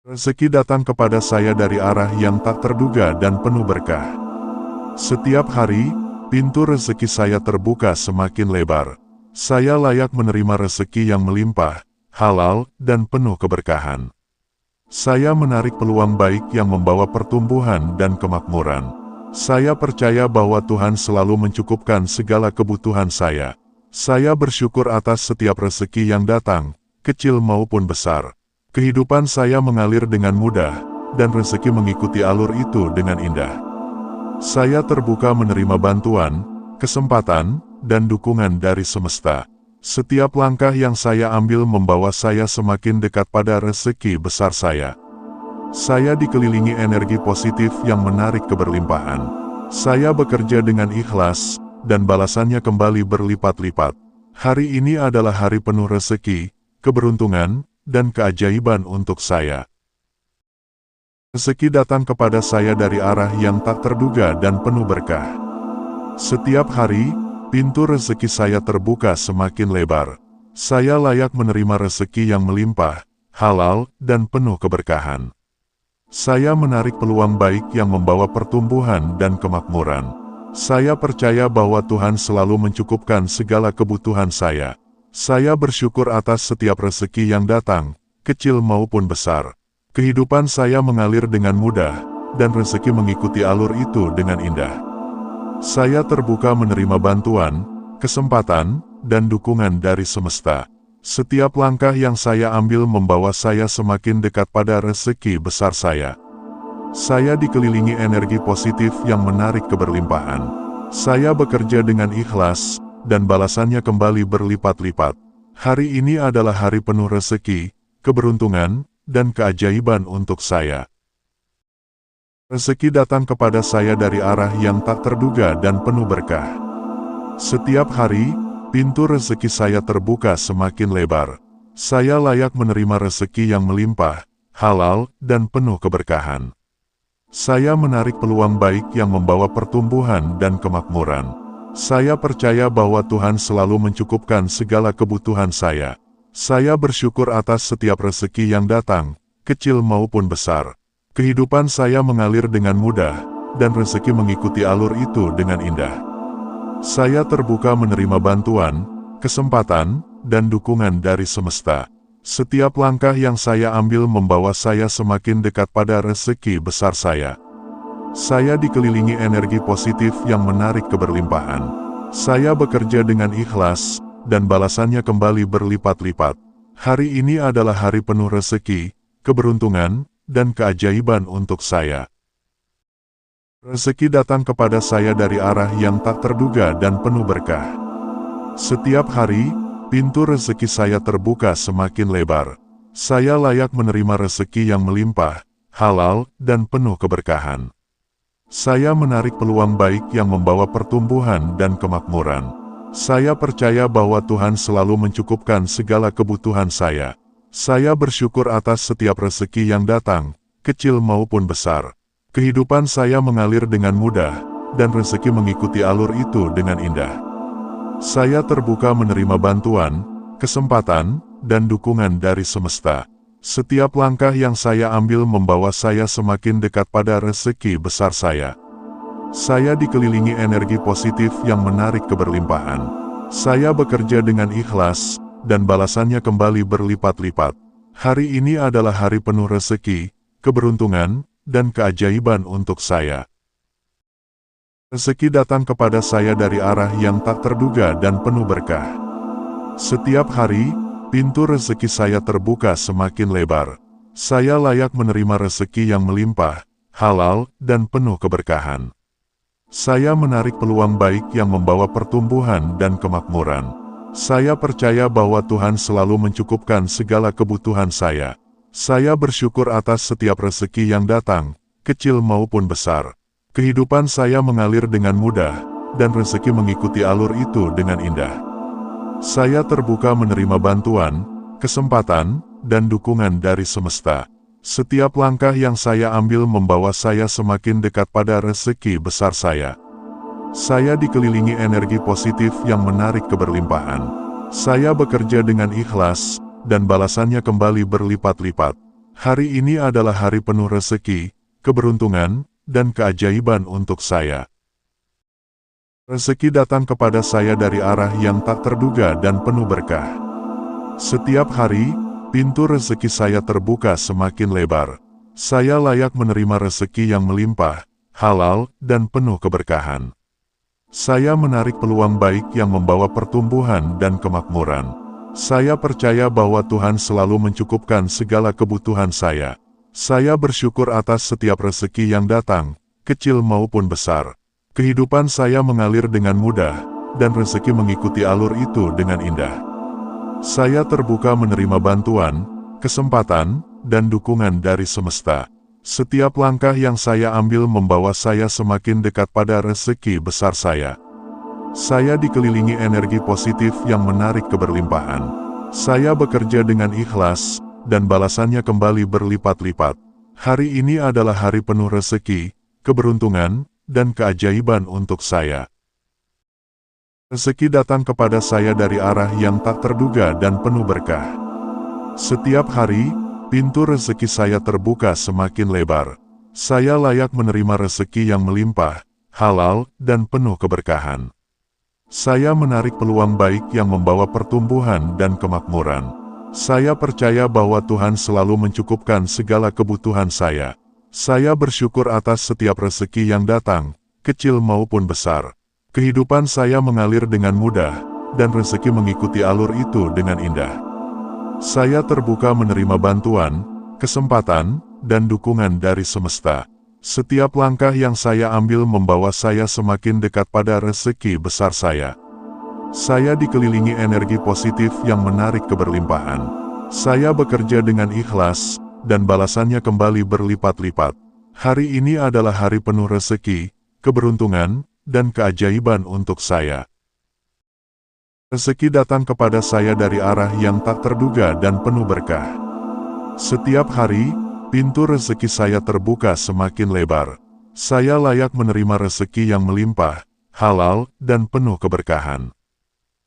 Rezeki datang kepada saya dari arah yang tak terduga dan penuh berkah. Setiap hari, pintu rezeki saya terbuka semakin lebar. Saya layak menerima rezeki yang melimpah, halal, dan penuh keberkahan. Saya menarik peluang baik yang membawa pertumbuhan dan kemakmuran. Saya percaya bahwa Tuhan selalu mencukupkan segala kebutuhan saya. Saya bersyukur atas setiap rezeki yang datang, kecil maupun besar. Kehidupan saya mengalir dengan mudah, dan rezeki mengikuti alur itu dengan indah. Saya terbuka menerima bantuan, kesempatan, dan dukungan dari semesta. Setiap langkah yang saya ambil membawa saya semakin dekat pada rezeki besar saya. Saya dikelilingi energi positif yang menarik keberlimpahan. Saya bekerja dengan ikhlas, dan balasannya kembali berlipat-lipat. Hari ini adalah hari penuh rezeki, keberuntungan, dan keajaiban untuk saya. Rezeki datang kepada saya dari arah yang tak terduga dan penuh berkah. Setiap hari, pintu rezeki saya terbuka semakin lebar. Saya layak menerima rezeki yang melimpah, halal, dan penuh keberkahan. Saya menarik peluang baik yang membawa pertumbuhan dan kemakmuran. Saya percaya bahwa Tuhan selalu mencukupkan segala kebutuhan saya. Saya bersyukur atas setiap rezeki yang datang, kecil maupun besar. Kehidupan saya mengalir dengan mudah, dan rezeki mengikuti alur itu dengan indah. Saya terbuka menerima bantuan, kesempatan, dan dukungan dari semesta. Setiap langkah yang saya ambil membawa saya semakin dekat pada rezeki besar saya. Saya dikelilingi energi positif yang menarik keberlimpahan. Saya bekerja dengan ikhlas, dan balasannya kembali berlipat-lipat. Hari ini adalah hari penuh rezeki, keberuntungan, dan keajaiban untuk saya. Rezeki datang kepada saya dari arah yang tak terduga dan penuh berkah. Setiap hari, pintu rezeki saya terbuka semakin lebar. Saya layak menerima rezeki yang melimpah, halal, dan penuh keberkahan. Saya menarik peluang baik yang membawa pertumbuhan dan kemakmuran. Saya percaya bahwa Tuhan selalu mencukupkan segala kebutuhan saya. Saya bersyukur atas setiap rezeki yang datang, kecil maupun besar. Kehidupan saya mengalir dengan mudah, dan rezeki mengikuti alur itu dengan indah. Saya terbuka menerima bantuan, kesempatan, dan dukungan dari semesta. Setiap langkah yang saya ambil membawa saya semakin dekat pada rezeki besar saya. Saya dikelilingi energi positif yang menarik keberlimpahan. Saya bekerja dengan ikhlas, dan balasannya kembali berlipat-lipat. Hari ini adalah hari penuh rezeki, keberuntungan, dan keajaiban untuk saya. Rezeki datang kepada saya dari arah yang tak terduga dan penuh berkah. Setiap hari, pintu rezeki saya terbuka semakin lebar. Saya layak menerima rezeki yang melimpah, halal, dan penuh keberkahan. Saya menarik peluang baik yang membawa pertumbuhan dan kemakmuran. Saya percaya bahwa Tuhan selalu mencukupkan segala kebutuhan saya. Saya bersyukur atas setiap rezeki yang datang, kecil maupun besar. Kehidupan saya mengalir dengan mudah, dan rezeki mengikuti alur itu dengan indah. Saya terbuka menerima bantuan, kesempatan, dan dukungan dari semesta. Setiap langkah yang saya ambil membawa saya semakin dekat pada rezeki besar saya. Saya dikelilingi energi positif yang menarik keberlimpahan. Saya bekerja dengan ikhlas, dan balasannya kembali berlipat-lipat. Hari ini adalah hari penuh rezeki, keberuntungan, dan keajaiban untuk saya. Rezeki datang kepada saya dari arah yang tak terduga dan penuh berkah. Setiap hari, pintu rezeki saya terbuka semakin lebar. Saya layak menerima rezeki yang melimpah, halal, dan penuh keberkahan. Saya menarik peluang baik yang membawa pertumbuhan dan kemakmuran. Saya percaya bahwa Tuhan selalu mencukupkan segala kebutuhan saya. Saya bersyukur atas setiap rezeki yang datang, kecil maupun besar. Kehidupan saya mengalir dengan mudah, dan rezeki mengikuti alur itu dengan indah. Saya terbuka menerima bantuan, kesempatan, dan dukungan dari semesta. Setiap langkah yang saya ambil membawa saya semakin dekat pada rezeki besar saya. Saya dikelilingi energi positif yang menarik keberlimpahan. Saya bekerja dengan ikhlas, dan balasannya kembali berlipat-lipat. Hari ini adalah hari penuh rezeki, keberuntungan, dan keajaiban untuk saya. Rezeki datang kepada saya dari arah yang tak terduga dan penuh berkah. Setiap hari, pintu rezeki saya terbuka semakin lebar. Saya layak menerima rezeki yang melimpah, halal, dan penuh keberkahan. Saya menarik peluang baik yang membawa pertumbuhan dan kemakmuran. Saya percaya bahwa Tuhan selalu mencukupkan segala kebutuhan saya. Saya bersyukur atas setiap rezeki yang datang, kecil maupun besar. Kehidupan saya mengalir dengan mudah, dan rezeki mengikuti alur itu dengan indah. Saya terbuka menerima bantuan, kesempatan, dan dukungan dari semesta. Setiap langkah yang saya ambil membawa saya semakin dekat pada rezeki besar saya. Saya dikelilingi energi positif yang menarik keberlimpahan. Saya bekerja dengan ikhlas, dan balasannya kembali berlipat-lipat. Hari ini adalah hari penuh rezeki, keberuntungan, dan keajaiban untuk saya. Rezeki datang kepada saya dari arah yang tak terduga dan penuh berkah. Setiap hari, pintu rezeki saya terbuka semakin lebar. Saya layak menerima rezeki yang melimpah, halal, dan penuh keberkahan. Saya menarik peluang baik yang membawa pertumbuhan dan kemakmuran. Saya percaya bahwa Tuhan selalu mencukupkan segala kebutuhan saya. Saya bersyukur atas setiap rezeki yang datang, kecil maupun besar. Kehidupan saya mengalir dengan mudah, dan rezeki mengikuti alur itu dengan indah. Saya terbuka menerima bantuan, kesempatan, dan dukungan dari semesta. Setiap langkah yang saya ambil membawa saya semakin dekat pada rezeki besar saya. Saya dikelilingi energi positif yang menarik keberlimpahan. Saya bekerja dengan ikhlas, dan balasannya kembali berlipat-lipat. Hari ini adalah hari penuh rezeki, keberuntungan, dan keajaiban untuk saya. Rezeki datang kepada saya dari arah yang tak terduga dan penuh berkah. Setiap hari, pintu rezeki saya terbuka semakin lebar. Saya layak menerima rezeki yang melimpah, halal, dan penuh keberkahan.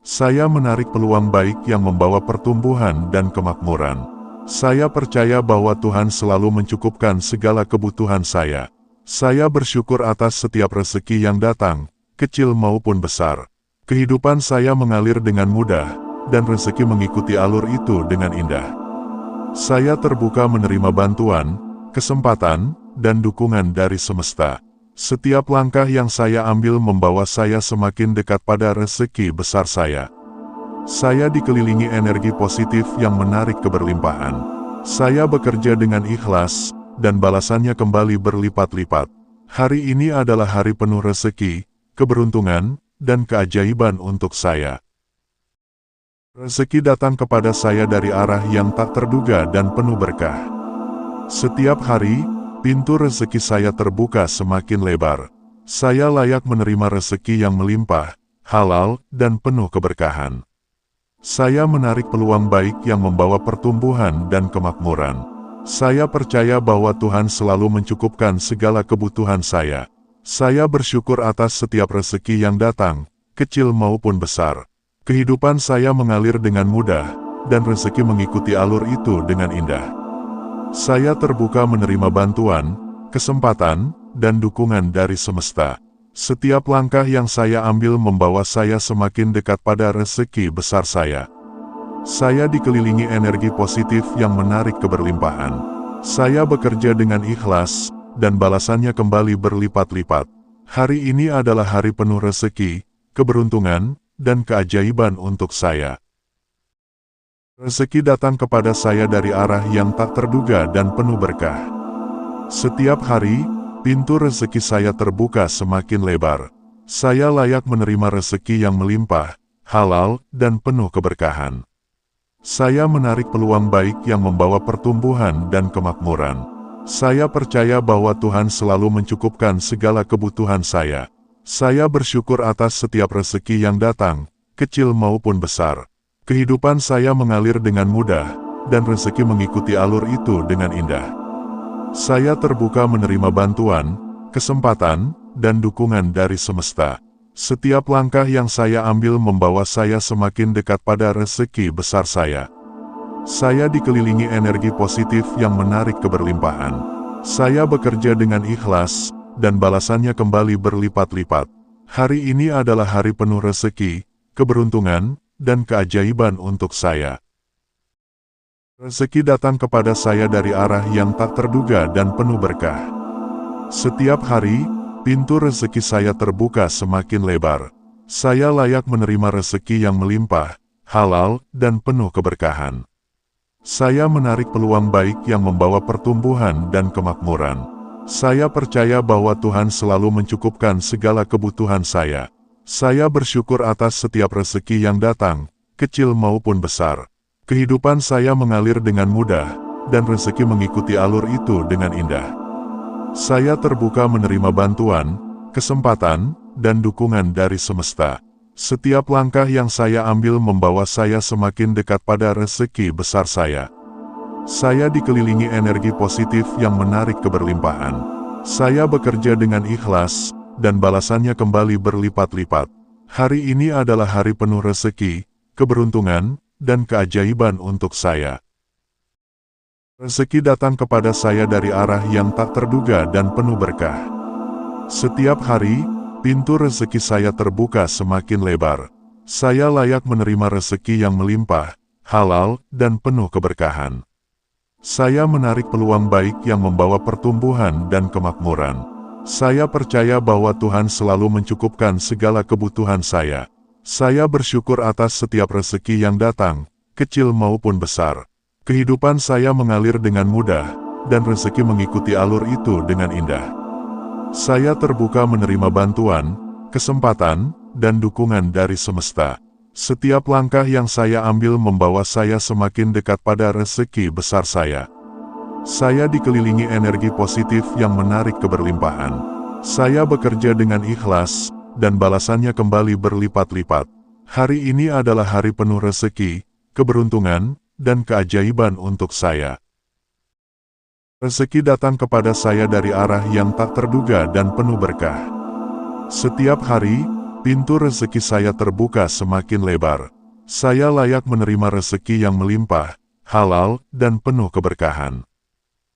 Saya menarik peluang baik yang membawa pertumbuhan dan kemakmuran. Saya percaya bahwa Tuhan selalu mencukupkan segala kebutuhan saya. Saya bersyukur atas setiap rezeki yang datang, kecil maupun besar. Kehidupan saya mengalir dengan mudah, dan rezeki mengikuti alur itu dengan indah. Saya terbuka menerima bantuan, kesempatan, dan dukungan dari semesta. Setiap langkah yang saya ambil membawa saya semakin dekat pada rezeki besar saya. Saya dikelilingi energi positif yang menarik keberlimpahan. Saya bekerja dengan ikhlas, dan balasannya kembali berlipat-lipat. Hari ini adalah hari penuh rezeki, keberuntungan, dan keajaiban untuk saya. Rezeki datang kepada saya dari arah yang tak terduga dan penuh berkah. Setiap hari, pintu rezeki saya terbuka semakin lebar. Saya layak menerima rezeki yang melimpah, halal, dan penuh keberkahan. Saya menarik peluang baik yang membawa pertumbuhan dan kemakmuran. Saya percaya bahwa Tuhan selalu mencukupkan segala kebutuhan saya. Saya bersyukur atas setiap rezeki yang datang, kecil maupun besar. Kehidupan saya mengalir dengan mudah, dan rezeki mengikuti alur itu dengan indah. Saya terbuka menerima bantuan, kesempatan, dan dukungan dari semesta. Setiap langkah yang saya ambil membawa saya semakin dekat pada rezeki besar saya. Saya dikelilingi energi positif yang menarik keberlimpahan. Saya bekerja dengan ikhlas, dan balasannya kembali berlipat-lipat. Hari ini adalah hari penuh rezeki, keberuntungan, dan keajaiban untuk saya. Rezeki datang kepada saya dari arah yang tak terduga dan penuh berkah. Setiap hari, pintu rezeki saya terbuka semakin lebar. Saya layak menerima rezeki yang melimpah, halal, dan penuh keberkahan. Saya menarik peluang baik yang membawa pertumbuhan dan kemakmuran. Saya percaya bahwa Tuhan selalu mencukupkan segala kebutuhan saya. Saya bersyukur atas setiap rezeki yang datang, kecil maupun besar. Kehidupan saya mengalir dengan mudah, dan rezeki mengikuti alur itu dengan indah. Saya terbuka menerima bantuan, kesempatan, dan dukungan dari semesta. Setiap langkah yang saya ambil membawa saya semakin dekat pada rezeki besar saya. Saya dikelilingi energi positif yang menarik keberlimpahan. Saya bekerja dengan ikhlas, dan balasannya kembali berlipat-lipat. Hari ini adalah hari penuh rezeki, keberuntungan, dan keajaiban untuk saya. Rezeki datang kepada saya dari arah yang tak terduga dan penuh berkah. Setiap hari, pintu rezeki saya terbuka semakin lebar. Saya layak menerima rezeki yang melimpah, halal, dan penuh keberkahan. Saya menarik peluang baik yang membawa pertumbuhan dan kemakmuran. Saya percaya bahwa Tuhan selalu mencukupkan segala kebutuhan saya. Saya bersyukur atas setiap rezeki yang datang, kecil maupun besar. Kehidupan saya mengalir dengan mudah, dan rezeki mengikuti alur itu dengan indah. Saya terbuka menerima bantuan, kesempatan, dan dukungan dari semesta. Setiap langkah yang saya ambil membawa saya semakin dekat pada rezeki besar saya. Saya dikelilingi energi positif yang menarik keberlimpahan. Saya bekerja dengan ikhlas, dan balasannya kembali berlipat-lipat. Hari ini adalah hari penuh rezeki, keberuntungan, dan keajaiban untuk saya. Rezeki datang kepada saya dari arah yang tak terduga dan penuh berkah. Setiap hari, pintu rezeki saya terbuka semakin lebar. Saya layak menerima rezeki yang melimpah, halal, dan penuh keberkahan. Saya menarik peluang baik yang membawa pertumbuhan dan kemakmuran. Saya percaya bahwa Tuhan selalu mencukupkan segala kebutuhan saya. Saya bersyukur atas setiap rezeki yang datang, kecil maupun besar. Kehidupan saya mengalir dengan mudah, dan rezeki mengikuti alur itu dengan indah. Saya terbuka menerima bantuan, kesempatan, dan dukungan dari semesta. Setiap langkah yang saya ambil membawa saya semakin dekat pada rezeki besar saya. Saya dikelilingi energi positif yang menarik keberlimpahan. Saya bekerja dengan ikhlas, dan balasannya kembali berlipat-lipat. Hari ini adalah hari penuh rezeki, keberuntungan, dan keajaiban untuk saya. Rezeki datang kepada saya dari arah yang tak terduga dan penuh berkah. Setiap hari, pintu rezeki saya terbuka semakin lebar. Saya layak menerima rezeki yang melimpah, halal, dan penuh keberkahan.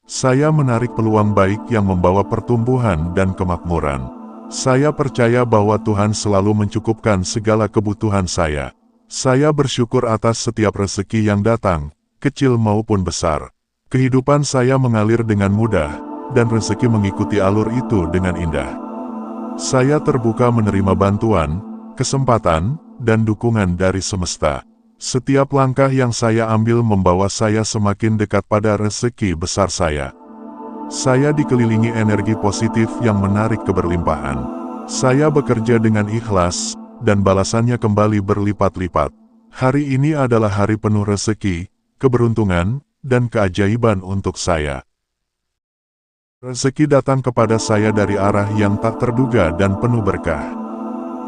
Saya menarik peluang baik yang membawa pertumbuhan dan kemakmuran. Saya percaya bahwa Tuhan selalu mencukupkan segala kebutuhan saya. Saya bersyukur atas setiap rezeki yang datang, kecil maupun besar. Kehidupan saya mengalir dengan mudah, dan rezeki mengikuti alur itu dengan indah. Saya terbuka menerima bantuan, kesempatan, dan dukungan dari semesta. Setiap langkah yang saya ambil membawa saya semakin dekat pada rezeki besar saya. Saya dikelilingi energi positif yang menarik keberlimpahan. Saya bekerja dengan ikhlas, dan balasannya kembali berlipat-lipat. Hari ini adalah hari penuh rezeki, keberuntungan, dan keajaiban untuk saya. Rezeki datang kepada saya dari arah yang tak terduga dan penuh berkah.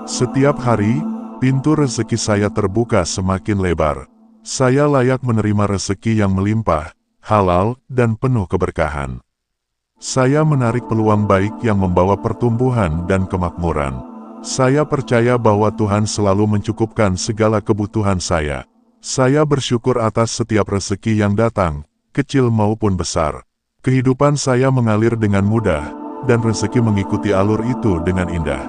Setiap hari, pintu rezeki saya terbuka semakin lebar. Saya layak menerima rezeki yang melimpah, halal, dan penuh keberkahan. Saya menarik peluang baik yang membawa pertumbuhan dan kemakmuran. Saya percaya bahwa Tuhan selalu mencukupkan segala kebutuhan saya. Saya bersyukur atas setiap rezeki yang datang, kecil maupun besar. Kehidupan saya mengalir dengan mudah, dan rezeki mengikuti alur itu dengan indah.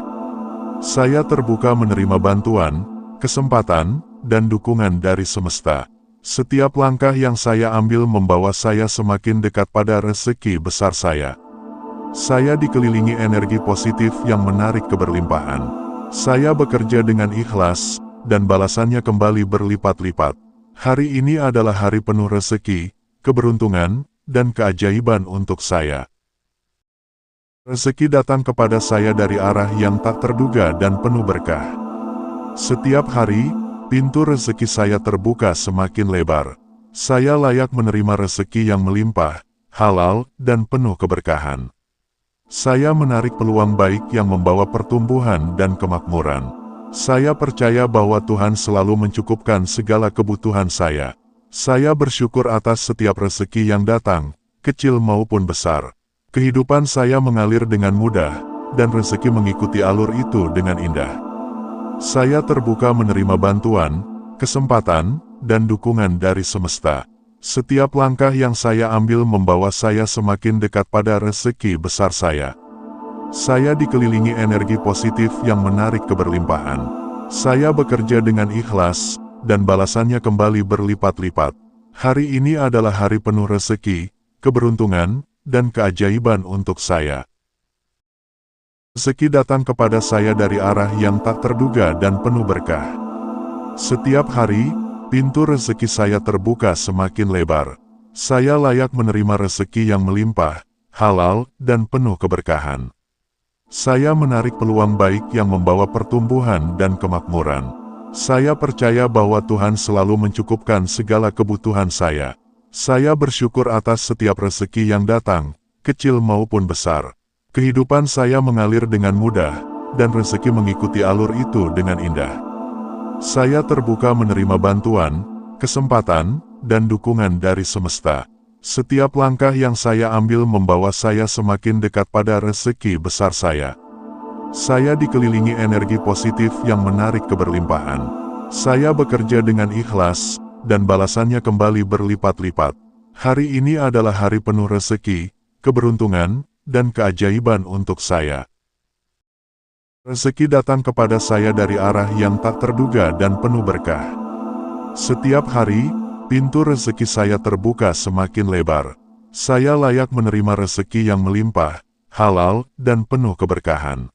Saya terbuka menerima bantuan, kesempatan, dan dukungan dari semesta. Setiap langkah yang saya ambil membawa saya semakin dekat pada rezeki besar saya. Saya dikelilingi energi positif yang menarik keberlimpahan. Saya bekerja dengan ikhlas, dan balasannya kembali berlipat-lipat. Hari ini adalah hari penuh rezeki, keberuntungan, dan keajaiban untuk saya. Rezeki datang kepada saya dari arah yang tak terduga dan penuh berkah. Setiap hari, pintu rezeki saya terbuka semakin lebar. Saya layak menerima rezeki yang melimpah, halal, dan penuh keberkahan. Saya menarik peluang baik yang membawa pertumbuhan dan kemakmuran. Saya percaya bahwa Tuhan selalu mencukupkan segala kebutuhan saya. Saya bersyukur atas setiap rezeki yang datang, kecil maupun besar. Kehidupan saya mengalir dengan mudah, dan rezeki mengikuti alur itu dengan indah. Saya terbuka menerima bantuan, kesempatan, dan dukungan dari semesta. Setiap langkah yang saya ambil membawa saya semakin dekat pada rezeki besar saya. Saya dikelilingi energi positif yang menarik keberlimpahan. Saya bekerja dengan ikhlas, dan balasannya kembali berlipat-lipat. Hari ini adalah hari penuh rezeki, keberuntungan, dan keajaiban untuk saya. Rezeki datang kepada saya dari arah yang tak terduga dan penuh berkah. Setiap hari, pintu rezeki saya terbuka semakin lebar. Saya layak menerima rezeki yang melimpah, halal, dan penuh keberkahan. Saya menarik peluang baik yang membawa pertumbuhan dan kemakmuran. Saya percaya bahwa Tuhan selalu mencukupkan segala kebutuhan saya. Saya bersyukur atas setiap rezeki yang datang, kecil maupun besar. Kehidupan saya mengalir dengan mudah, dan rezeki mengikuti alur itu dengan indah. Saya terbuka menerima bantuan, kesempatan, dan dukungan dari semesta. Setiap langkah yang saya ambil membawa saya semakin dekat pada rezeki besar saya. Saya dikelilingi energi positif yang menarik keberlimpahan. Saya bekerja dengan ikhlas, dan balasannya kembali berlipat-lipat. Hari ini adalah hari penuh rezeki, keberuntungan, dan keajaiban untuk saya. Rezeki datang kepada saya dari arah yang tak terduga dan penuh berkah. Setiap hari, pintu rezeki saya terbuka semakin lebar. Saya layak menerima rezeki yang melimpah, halal, dan penuh keberkahan.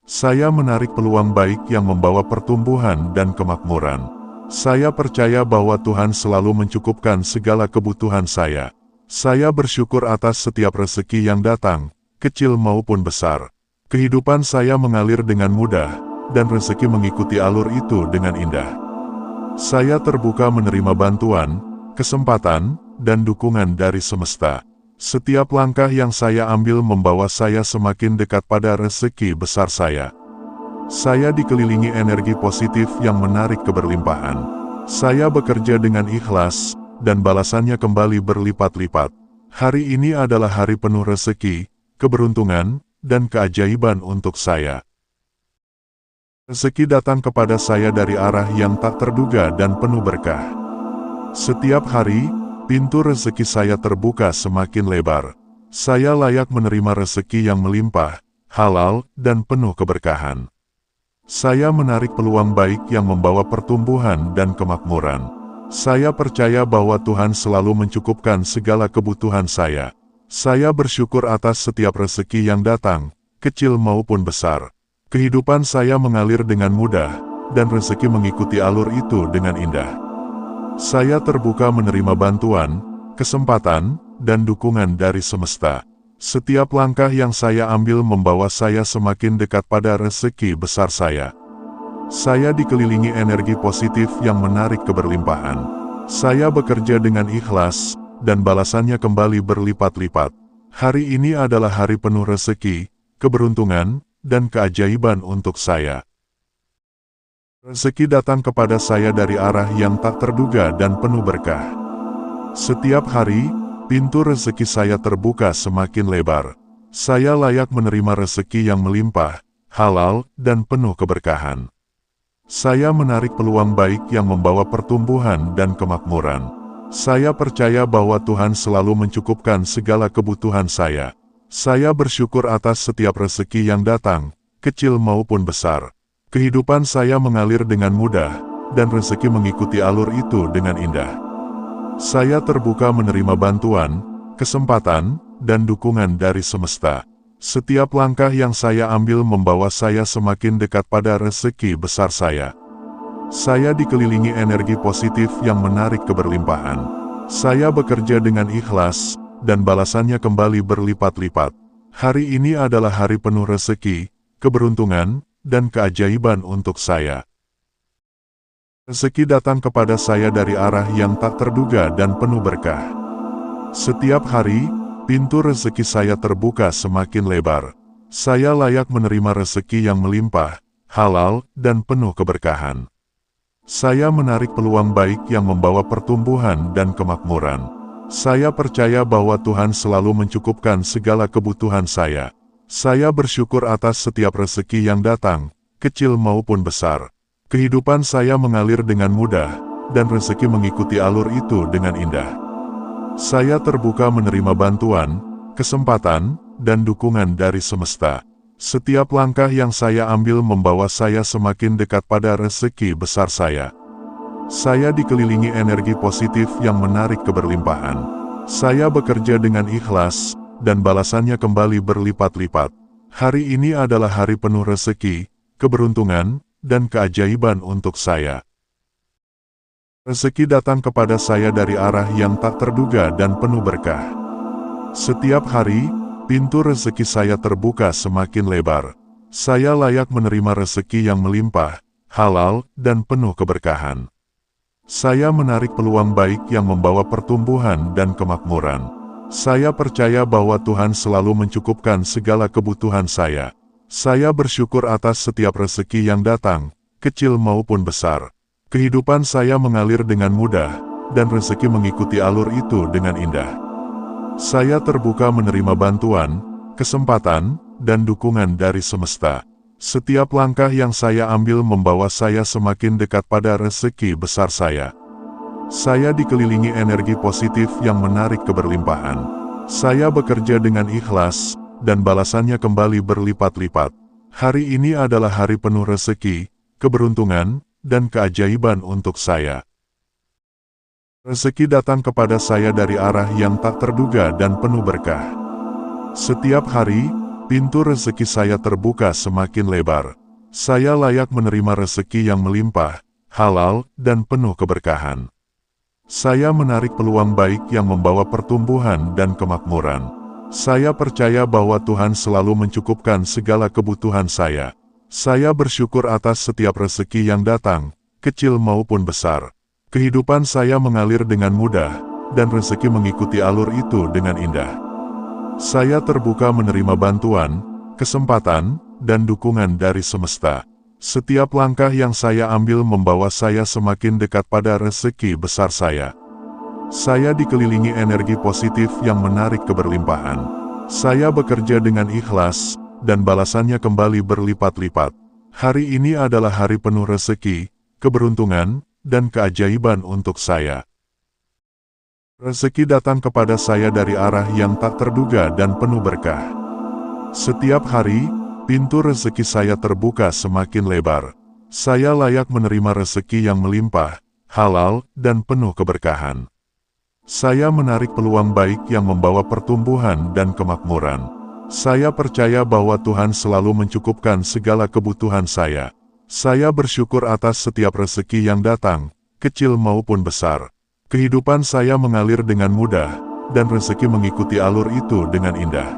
Saya menarik peluang baik yang membawa pertumbuhan dan kemakmuran. Saya percaya bahwa Tuhan selalu mencukupkan segala kebutuhan saya. Saya bersyukur atas setiap rezeki yang datang, kecil maupun besar. Kehidupan saya mengalir dengan mudah, dan rezeki mengikuti alur itu dengan indah. Saya terbuka menerima bantuan, kesempatan, dan dukungan dari semesta. Setiap langkah yang saya ambil membawa saya semakin dekat pada rezeki besar saya. Saya dikelilingi energi positif yang menarik keberlimpahan. Saya bekerja dengan ikhlas, dan balasannya kembali berlipat-lipat. Hari ini adalah hari penuh rezeki, keberuntungan, dan keajaiban untuk saya. Rezeki datang kepada saya dari arah yang tak terduga dan penuh berkah. Setiap hari, pintu rezeki saya terbuka semakin lebar. Saya layak menerima rezeki yang melimpah, halal, dan penuh keberkahan. Saya menarik peluang baik yang membawa pertumbuhan dan kemakmuran. Saya percaya bahwa Tuhan selalu mencukupkan segala kebutuhan saya. Saya bersyukur atas setiap rezeki yang datang, kecil maupun besar. Kehidupan saya mengalir dengan mudah, dan rezeki mengikuti alur itu dengan indah. Saya terbuka menerima bantuan, kesempatan, dan dukungan dari semesta. Setiap langkah yang saya ambil membawa saya semakin dekat pada rezeki besar saya. Saya dikelilingi energi positif yang menarik keberlimpahan. Saya bekerja dengan ikhlas, dan balasannya kembali berlipat-lipat. Hari ini adalah hari penuh rezeki, keberuntungan, dan keajaiban untuk saya. Rezeki datang kepada saya dari arah yang tak terduga dan penuh berkah. Setiap hari, pintu rezeki saya terbuka semakin lebar. Saya layak menerima rezeki yang melimpah, halal, dan penuh keberkahan. Saya menarik peluang baik yang membawa pertumbuhan dan kemakmuran. Saya percaya bahwa Tuhan selalu mencukupkan segala kebutuhan saya. Saya bersyukur atas setiap rezeki yang datang, kecil maupun besar. Kehidupan saya mengalir dengan mudah, dan rezeki mengikuti alur itu dengan indah. Saya terbuka menerima bantuan, kesempatan, dan dukungan dari semesta. Setiap langkah yang saya ambil membawa saya semakin dekat pada rezeki besar saya. Saya dikelilingi energi positif yang menarik keberlimpahan. Saya bekerja dengan ikhlas, dan balasannya kembali berlipat-lipat. Hari ini adalah hari penuh rezeki, keberuntungan, dan keajaiban untuk saya. Rezeki datang kepada saya dari arah yang tak terduga dan penuh berkah. Setiap hari, pintu rezeki saya terbuka semakin lebar. Saya layak menerima rezeki yang melimpah, halal, dan penuh keberkahan. Saya menarik peluang baik yang membawa pertumbuhan dan kemakmuran. Saya percaya bahwa Tuhan selalu mencukupkan segala kebutuhan saya. Saya bersyukur atas setiap rezeki yang datang, kecil maupun besar. Kehidupan saya mengalir dengan mudah, dan rezeki mengikuti alur itu dengan indah. Saya terbuka menerima bantuan, kesempatan, dan dukungan dari semesta. Setiap langkah yang saya ambil membawa saya semakin dekat pada rezeki besar saya. Saya dikelilingi energi positif yang menarik keberlimpahan. Saya bekerja dengan ikhlas, dan balasannya kembali berlipat-lipat. Hari ini adalah hari penuh rezeki, keberuntungan, dan keajaiban untuk saya. Rezeki datang kepada saya dari arah yang tak terduga dan penuh berkah. Setiap hari, pintu rezeki saya terbuka semakin lebar. Saya layak menerima rezeki yang melimpah, halal, dan penuh keberkahan. Saya menarik peluang baik yang membawa pertumbuhan dan kemakmuran. Saya percaya bahwa Tuhan selalu mencukupkan segala kebutuhan saya. Saya bersyukur atas setiap rezeki yang datang, kecil maupun besar. Kehidupan saya mengalir dengan mudah, dan rezeki mengikuti alur itu dengan indah. Saya terbuka menerima bantuan, kesempatan, dan dukungan dari semesta. Setiap langkah yang saya ambil membawa saya semakin dekat pada rezeki besar saya. Saya dikelilingi energi positif yang menarik keberlimpahan. Saya bekerja dengan ikhlas, dan balasannya kembali berlipat-lipat. Hari ini adalah hari penuh rezeki, keberuntungan, dan keajaiban untuk saya. Rezeki datang kepada saya dari arah yang tak terduga dan penuh berkah. Setiap hari, pintu rezeki saya terbuka semakin lebar. Saya layak menerima rezeki yang melimpah, halal, dan penuh keberkahan. Saya menarik peluang baik yang membawa pertumbuhan dan kemakmuran. Saya percaya bahwa Tuhan selalu mencukupkan segala kebutuhan saya. Saya bersyukur atas setiap rezeki yang datang, kecil maupun besar. Kehidupan saya mengalir dengan mudah, dan rezeki mengikuti alur itu dengan indah. Saya terbuka menerima bantuan, kesempatan, dan dukungan dari semesta. Setiap langkah yang saya ambil membawa saya semakin dekat pada rezeki besar saya. Saya dikelilingi energi positif yang menarik keberlimpahan. Saya bekerja dengan ikhlas, dan balasannya kembali berlipat-lipat. Hari ini adalah hari penuh rezeki, keberuntungan, dan keajaiban untuk saya. Rezeki datang kepada saya dari arah yang tak terduga dan penuh berkah. Setiap hari, pintu rezeki saya terbuka semakin lebar. Saya layak menerima rezeki yang melimpah, halal, dan penuh keberkahan. Saya menarik peluang baik yang membawa pertumbuhan dan kemakmuran. Saya percaya bahwa Tuhan selalu mencukupkan segala kebutuhan saya. Saya bersyukur atas setiap rezeki yang datang, kecil maupun besar. Kehidupan saya mengalir dengan mudah, dan rezeki mengikuti alur itu dengan indah.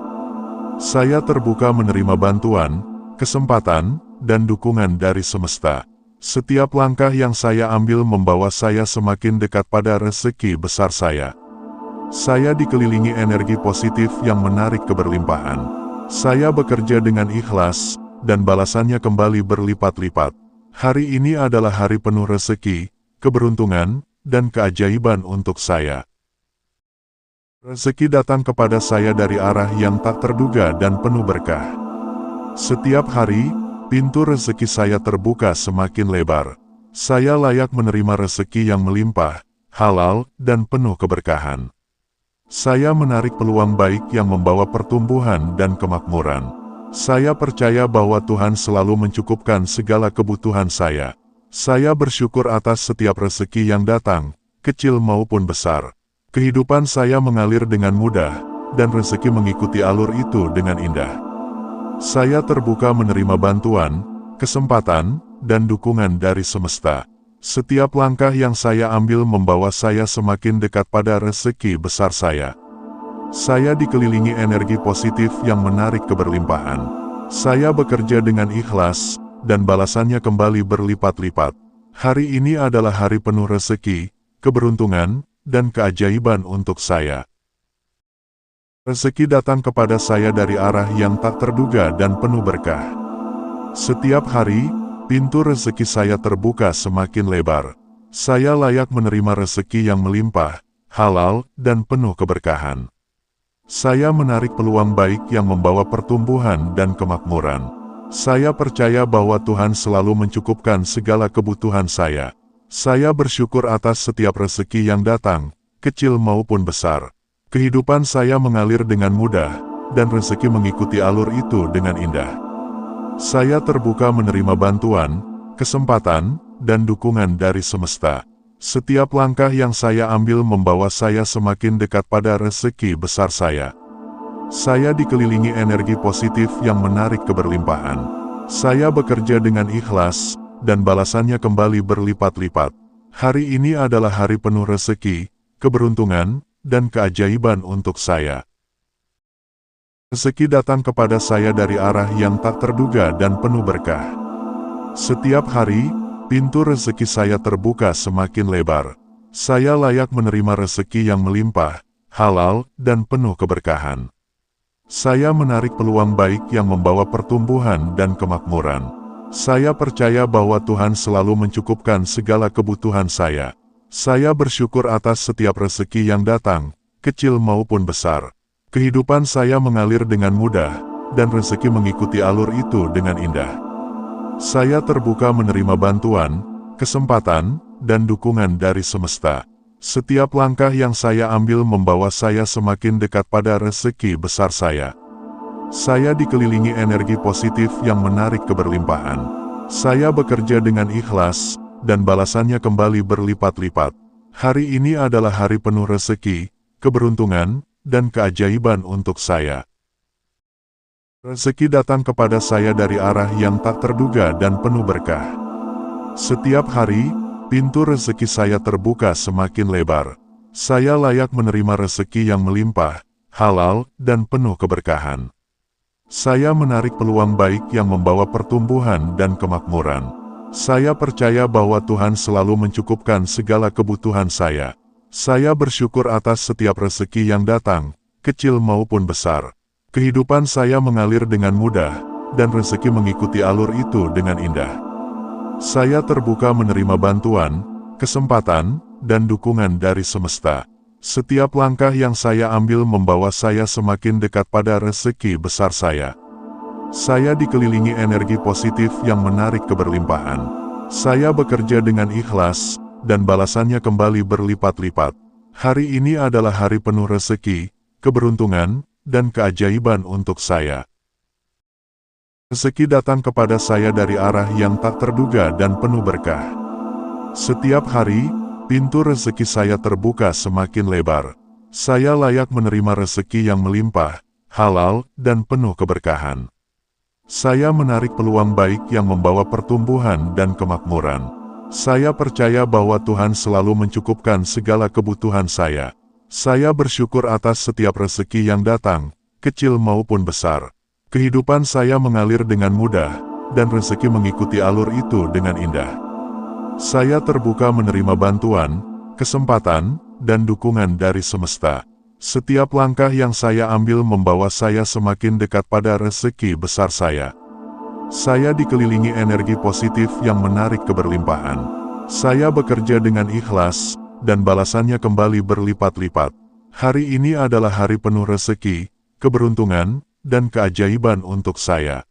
Saya terbuka menerima bantuan, kesempatan, dan dukungan dari semesta. Setiap langkah yang saya ambil membawa saya semakin dekat pada rezeki besar saya. Saya dikelilingi energi positif yang menarik keberlimpahan. Saya bekerja dengan ikhlas, dan balasannya kembali berlipat-lipat. Hari ini adalah hari penuh rezeki, keberuntungan, dan keajaiban untuk saya. Rezeki datang kepada saya dari arah yang tak terduga dan penuh berkah. Setiap hari, pintu rezeki saya terbuka semakin lebar. Saya layak menerima rezeki yang melimpah, halal, dan penuh keberkahan. Saya menarik peluang baik yang membawa pertumbuhan dan kemakmuran. Saya percaya bahwa Tuhan selalu mencukupkan segala kebutuhan saya. Saya bersyukur atas setiap rezeki yang datang, kecil maupun besar. Kehidupan saya mengalir dengan mudah, dan rezeki mengikuti alur itu dengan indah. Saya terbuka menerima bantuan, kesempatan, dan dukungan dari semesta. Setiap langkah yang saya ambil membawa saya semakin dekat pada rezeki besar saya. Saya dikelilingi energi positif yang menarik keberlimpahan. Saya bekerja dengan ikhlas, dan balasannya kembali berlipat-lipat. Hari ini adalah hari penuh rezeki, keberuntungan, dan keajaiban untuk saya. Rezeki datang kepada saya dari arah yang tak terduga dan penuh berkah. Setiap hari, pintu rezeki saya terbuka semakin lebar. Saya layak menerima rezeki yang melimpah, halal, dan penuh keberkahan. Saya menarik peluang baik yang membawa pertumbuhan dan kemakmuran. Saya percaya bahwa Tuhan selalu mencukupkan segala kebutuhan saya. Saya bersyukur atas setiap rezeki yang datang, kecil maupun besar. Kehidupan saya mengalir dengan mudah, dan rezeki mengikuti alur itu dengan indah. Saya terbuka menerima bantuan, kesempatan, dan dukungan dari semesta. Setiap langkah yang saya ambil membawa saya semakin dekat pada rezeki besar saya. Saya dikelilingi energi positif yang menarik keberlimpahan. Saya bekerja dengan ikhlas, dan balasannya kembali berlipat-lipat. Hari ini adalah hari penuh rezeki, keberuntungan, dan keajaiban untuk saya. Rezeki datang kepada saya dari arah yang tak terduga dan penuh berkah. Setiap hari, pintu rezeki saya terbuka semakin lebar. Saya layak menerima rezeki yang melimpah, halal, dan penuh keberkahan. Saya menarik peluang baik yang membawa pertumbuhan dan kemakmuran. Saya percaya bahwa Tuhan selalu mencukupkan segala kebutuhan saya. Saya bersyukur atas setiap rezeki yang datang, kecil maupun besar. Kehidupan saya mengalir dengan mudah, dan rezeki mengikuti alur itu dengan indah. Saya terbuka menerima bantuan, kesempatan, dan dukungan dari semesta. Setiap langkah yang saya ambil membawa saya semakin dekat pada rezeki besar saya. Saya dikelilingi energi positif yang menarik keberlimpahan. Saya bekerja dengan ikhlas, dan balasannya kembali berlipat-lipat. Hari ini adalah hari penuh rezeki, keberuntungan, dan keajaiban untuk saya. Rezeki datang kepada saya dari arah yang tak terduga dan penuh berkah. Setiap hari, pintu rezeki saya terbuka semakin lebar. Saya layak menerima rezeki yang melimpah, halal, dan penuh keberkahan. Saya menarik peluang baik yang membawa pertumbuhan dan kemakmuran. Saya percaya bahwa Tuhan selalu mencukupkan segala kebutuhan saya. Saya bersyukur atas setiap rezeki yang datang, kecil maupun besar. Kehidupan saya mengalir dengan mudah, dan rezeki mengikuti alur itu dengan indah. Saya terbuka menerima bantuan, kesempatan, dan dukungan dari semesta. Setiap langkah yang saya ambil membawa saya semakin dekat pada rezeki besar saya. Saya dikelilingi energi positif yang menarik keberlimpahan. Saya bekerja dengan ikhlas, dan balasannya kembali berlipat-lipat. Hari ini adalah hari penuh rezeki, keberuntungan, dan keajaiban untuk saya. Rezeki datang kepada saya dari arah yang tak terduga dan penuh berkah. Setiap hari, pintu rezeki saya terbuka semakin lebar. Saya layak menerima rezeki yang melimpah, halal, dan penuh keberkahan. Saya menarik peluang baik yang membawa pertumbuhan dan kemakmuran. Saya percaya bahwa Tuhan selalu mencukupkan segala kebutuhan saya. Saya bersyukur atas setiap rezeki yang datang, kecil maupun besar. Kehidupan saya mengalir dengan mudah, dan rezeki mengikuti alur itu dengan indah. Saya terbuka menerima bantuan, kesempatan, dan dukungan dari semesta. Setiap langkah yang saya ambil membawa saya semakin dekat pada rezeki besar saya. Saya dikelilingi energi positif yang menarik keberlimpahan. Saya bekerja dengan ikhlas, dan balasannya kembali berlipat-lipat. Hari ini adalah hari penuh rezeki, keberuntungan, dan keajaiban untuk saya.